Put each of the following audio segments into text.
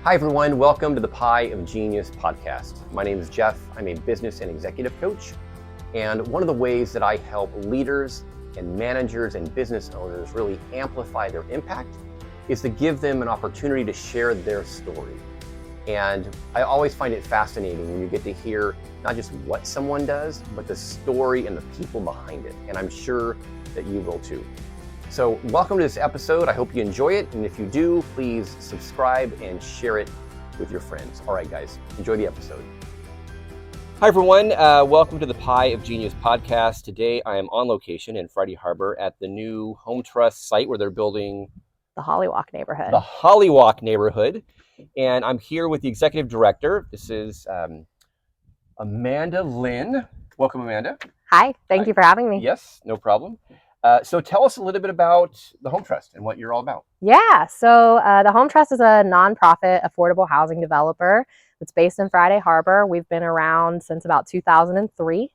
Hi everyone, welcome to the Pie of Genius podcast. My name is Jeff. I'm a business and executive coach. And one of the ways that I help leaders and managers and business owners really amplify their impact is to give them an opportunity to share their story. And I always find it fascinating when you get to hear not just what someone does, but the story and the people behind it. And I'm sure that you will too. So welcome to this episode. I hope you enjoy it. And if you do, please subscribe and share it with your friends. All right, guys, enjoy the episode. Hi, everyone. Welcome to the Pie of Genius podcast. Today, I am on location in Friday Harbor at the new Home Trust site where they're building the Hollywalk neighborhood. The Hollywalk neighborhood. And I'm here with the executive director. This is Amanda Lynn. Welcome, Amanda. Hi, thank you for having me. Yes, no problem. So tell us a little bit about the Home Trust and what you're all about. Yeah, so the Home Trust is a nonprofit affordable housing developer that's based in Friday Harbor. We've been around since about 2003.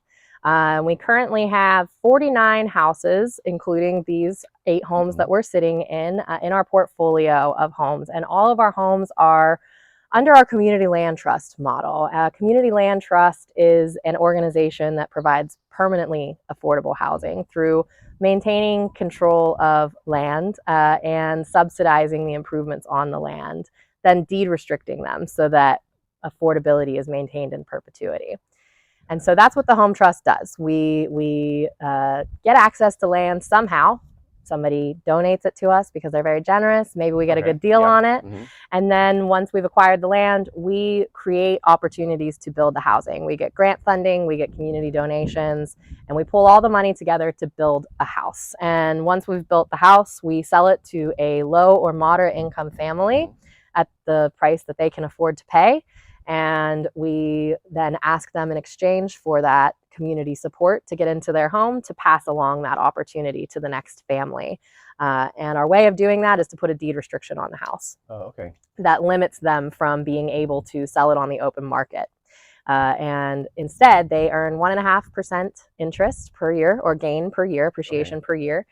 We currently have 49 houses, including these 8 homes that we're sitting in our portfolio of homes. And all of our homes are under our Community Land Trust model. Community Land Trust is an organization that provides permanently affordable housing through maintaining control of land and subsidizing the improvements on the land, then deed restricting them so that affordability is maintained in perpetuity. And so that's what the Home Trust does. We get access to land somehow. Somebody donates it to us because they're very generous. Maybe we get a good deal on it. And then once we've acquired the land, we create opportunities to build the housing. We get grant funding, we get community donations, and we pull all the money together to build a house. And once we've built the house, we sell it to a low or moderate income family at the price that they can afford to pay. And we then ask them in exchange for that community support to get into their home to pass along that opportunity to the next family. And our way of doing that is to put a deed restriction on the house. Oh, okay. That limits them from being able to sell it on the open market. And instead, they earn 1.5% interest per year, or gain per year, appreciation per year,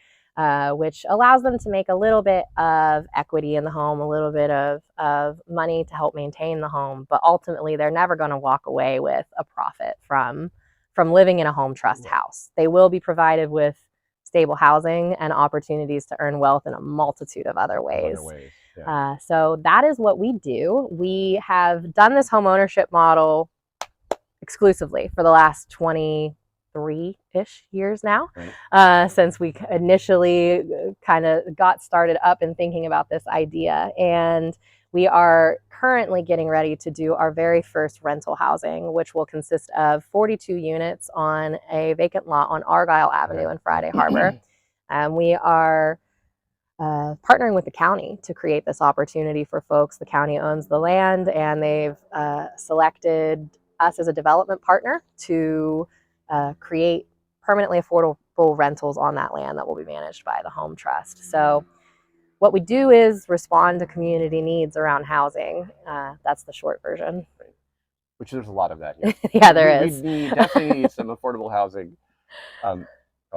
which allows them to make a little bit of equity in the home, a little bit of money to help maintain the home. But ultimately, they're never going to walk away with a profit from living in a Home Trust house. They will be provided with stable housing and opportunities to earn wealth in a multitude of other ways. So that is what we do. We have done this home ownership model exclusively for the last 23-ish years now, since we initially kind of got started up in thinking about this idea. And we are currently getting ready to do our very first rental housing, which will consist of 42 units on a vacant lot on Argyle Avenue in Friday Harbor. And we are partnering with the county to create this opportunity for folks. The county owns the land, and they've selected us as a development partner to create permanently affordable rentals on that land that will be managed by the Home Trust. So what we do is respond to community needs around housing. That's the short version. Which there's a lot of that here. Yeah, there is. We definitely need some affordable housing on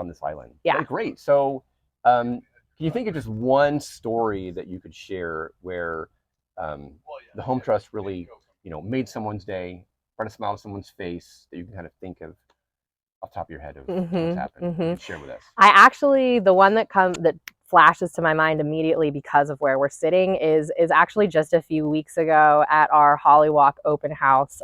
this island. Yeah. Okay, great. So can you think of just one story that you could share where the Home Trust really, made someone's day, brought a smile to someone's face that you can kind of think of off the top of your head of what's happened? Share with us. The one that flashes to my mind immediately because of where we're sitting is actually just a few weeks ago at our Hollywalk open house,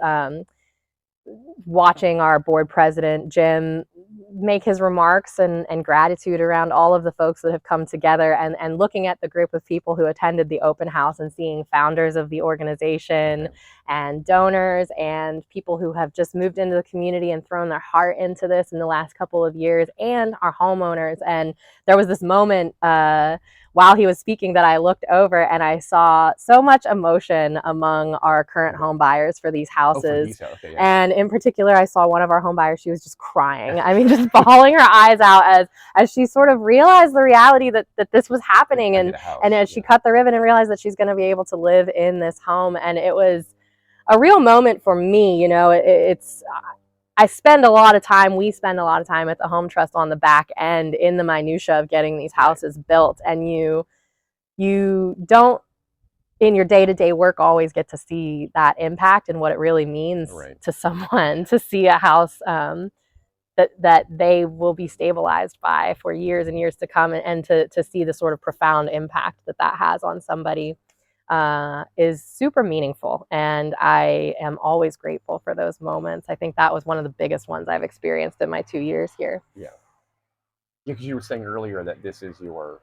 watching our board president, Jim, make his remarks and gratitude around all of the folks that have come together, and looking at the group of people who attended the open house and seeing founders of the organization and donors and people who have just moved into the community and thrown their heart into this in the last couple of years, and our homeowners. And there was this moment while he was speaking that I looked over and I saw so much emotion among our current home buyers for these houses. And in particular, I saw one of our home buyers, she was just crying. I mean, just bawling her eyes out as she sort of realized the reality that this was happening. And as she cut the ribbon and realized that she's going to be able to live in this home. And it was a real moment for me. We spend a lot of time at the Home Trust on the back end in the minutia of getting these houses built, and you don't in your day-to-day work always get to see that impact and what it really means Right. to someone to see a house that they will be stabilized by for years and years to come, and to see the sort of profound impact that has on somebody is super meaningful. And I am always grateful for those moments. I think that was one of the biggest ones I've experienced in my 2 years here. Yeah. Because you were saying earlier that this is your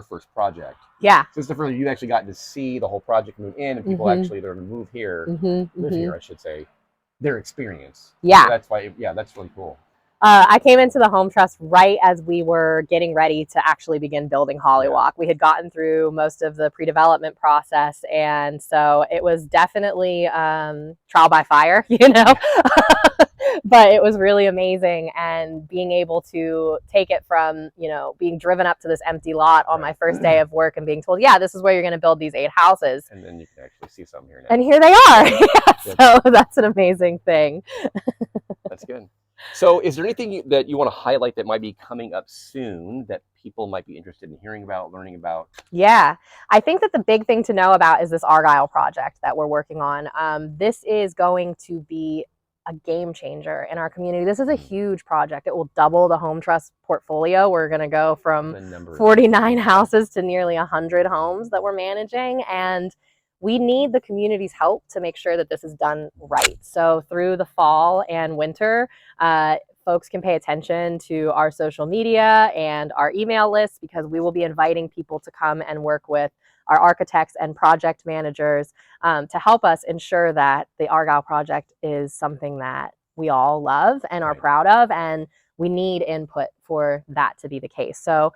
first project. Yeah. So it's the first you actually got to see the whole project move in, and people actually that are going to move here, live here, I should say, their experience. Yeah. So that's why, that's really cool. I came into the Home Trust right as we were getting ready to actually begin building Hollywalk. We had gotten through most of the pre-development process, and so it was definitely trial by fire, you know. But it was really amazing, and being able to take it from, you know, being driven up to this empty lot on my first day of work and being told, yeah, this is where you're going to build these 8 houses. And then you can actually see some here now. And here they are. So that's an amazing thing. That's good. So is there anything that you want to highlight that might be coming up soon that people might be interested in hearing about, learning about? Yeah, I think that the big thing to know about is this Argyle project that we're working on. This is going to be a game changer in our community. This is a huge project. It will double the Home Trust portfolio. We're going to go from 49 houses to nearly 100 homes that we're managing, and we need the community's help to make sure that this is done right. So through the fall and winter, folks can pay attention to our social media and our email lists, because we will be inviting people to come and work with our architects and project managers to help us ensure that the Argyle project is something that we all love and are proud of, and we need input for that to be the case. So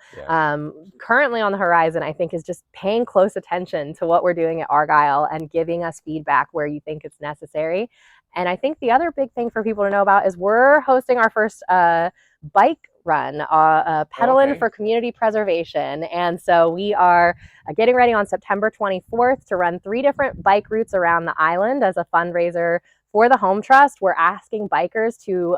currently on the horizon, I think, is just paying close attention to what we're doing at Argyle and giving us feedback where you think it's necessary. And I think the other big thing for people to know about is we're hosting our first bike run, Pedaling for Community Preservation. And so we are getting ready on September 24th to run 3 different bike routes around the island as a fundraiser for the Home Trust. We're asking bikers to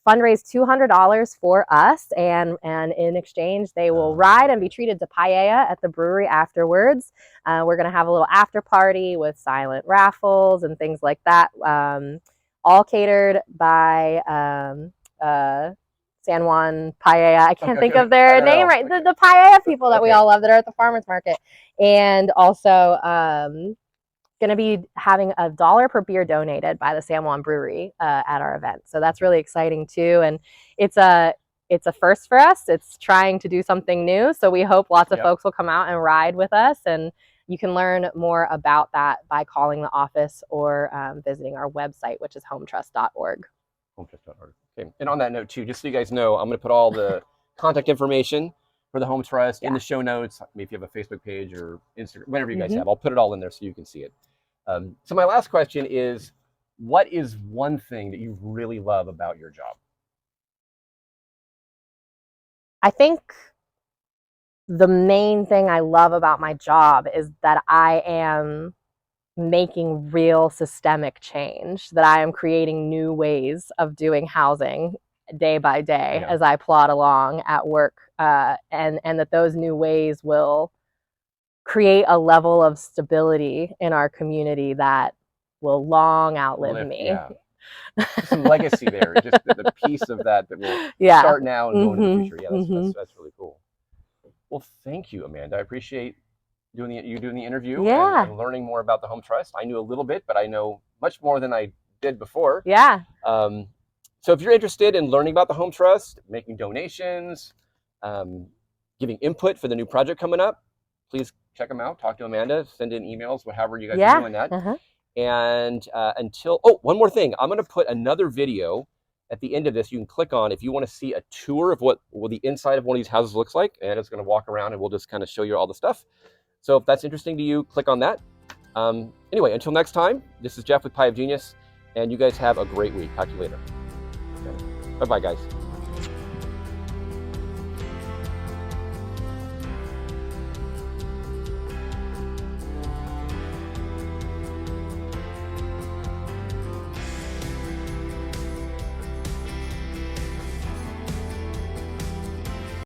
fundraise $200 for us, and in exchange they will ride and be treated to paella at the brewery afterwards. We're going to have a little after party with silent raffles and things like that, all catered by San Juan Paella. I can't think of their name right. The paella people that we all love that are at the farmers market. And also going to be having $1 per beer donated by the San Juan Brewery at our event. So that's really exciting too. And it's a first for us. It's trying to do something new. So we hope lots of folks will come out and ride with us. And you can learn more about that by calling the office or visiting our website, which is hometrust.org. Hometrust.org. Okay. And on that note too, just so you guys know, I'm going to put all the contact information for the Home Trust in the show notes. Maybe if you have a Facebook page or Instagram, whatever you guys have, I'll put it all in there so you can see it. So my last question is, what is one thing that you really love about your job? I think the main thing I love about my job is that I am making real systemic change, that I am creating new ways of doing housing day by day as I plod along at work, and that those new ways will create a level of stability in our community that will long outlive me. Some legacy there, just the piece of that will start now and go into the future. That's really cool. Well, thank you, Amanda. I appreciate doing the interview and learning more about the Home Trust. I knew a little bit, but I know much more than I did before. So if you're interested in learning about the Home Trust, making donations, giving input for the new project coming up, please check them out. Talk to Amanda. Send in emails, however you guys are doing that. And one more thing. I'm going to put another video at the end of this. You can click on if you want to see a tour of what the inside of one of these houses looks like. And it's going to walk around and we'll just kind of show you all the stuff. So if that's interesting to you, click on that. Anyway, until next time, this is Jeff with Pie of Genius, and you guys have a great week. Talk to you later. Okay. Bye-bye, guys.